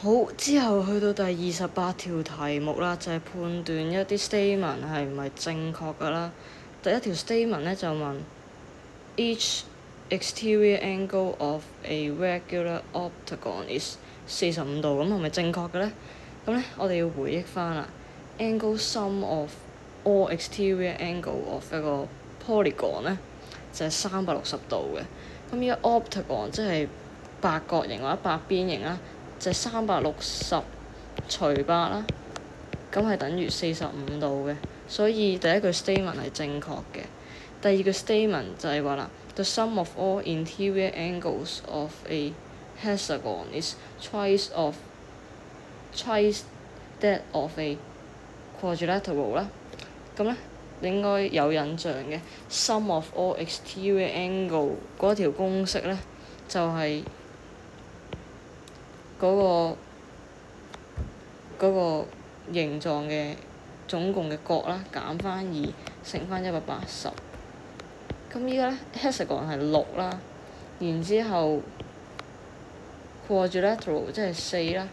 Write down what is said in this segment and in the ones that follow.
好，之後去到第28條題目啦，就係判斷一啲 statement 係唔係正確㗎啦。第一條 statement 咧就問 each exterior angle of a regular octagon is 45度，咁係咪正確嘅咧？咁咧我哋要回憶翻啦 ，angle sum of all exterior angle of 一個 polygon 咧就係360度嘅。咁依家 octagon 即係八角形或者八邊形啦。就係360除8啦，咁係等於45度嘅，所以第一句 statement 係正確嘅。第二句 statement 就係話啦 ，the sum of all interior angles of a hexagon is twice that of a quadrilateral 啦。咁咧你應該有印象嘅 sum of all exterior angle 嗰條公式咧就係嗰個形狀嘅總共嘅角啦，減翻2乘翻180。咁依家咧 hexagon 係6啦，然之後 quadrilateral 即係4啦。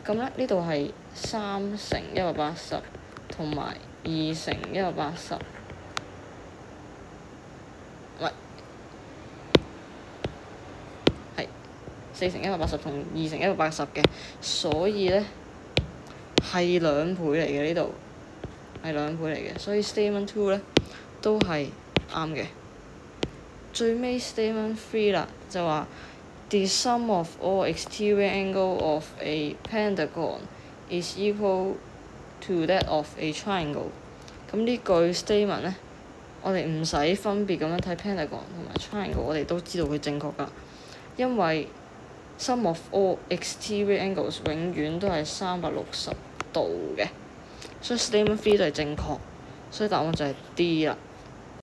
咁咧呢度係3乘180同埋2乘180。4乘180同2乘180嘅，所以咧係2倍嚟嘅，呢度係2倍嚟嘅，所以 statement 2咧都係啱嘅。最尾 statement 3啦，就話 the sum of all exterior angle of a pentagon is equal to that of a triangle。咁呢句 statement 咧，我哋唔使分別咁樣睇 pentagon 同埋 triangle， 我哋都知道佢正確㗎，因為sum of all exterior angles 永遠都係360度嘅，所以 statement 3都係正確，所以答案就係 D 啦。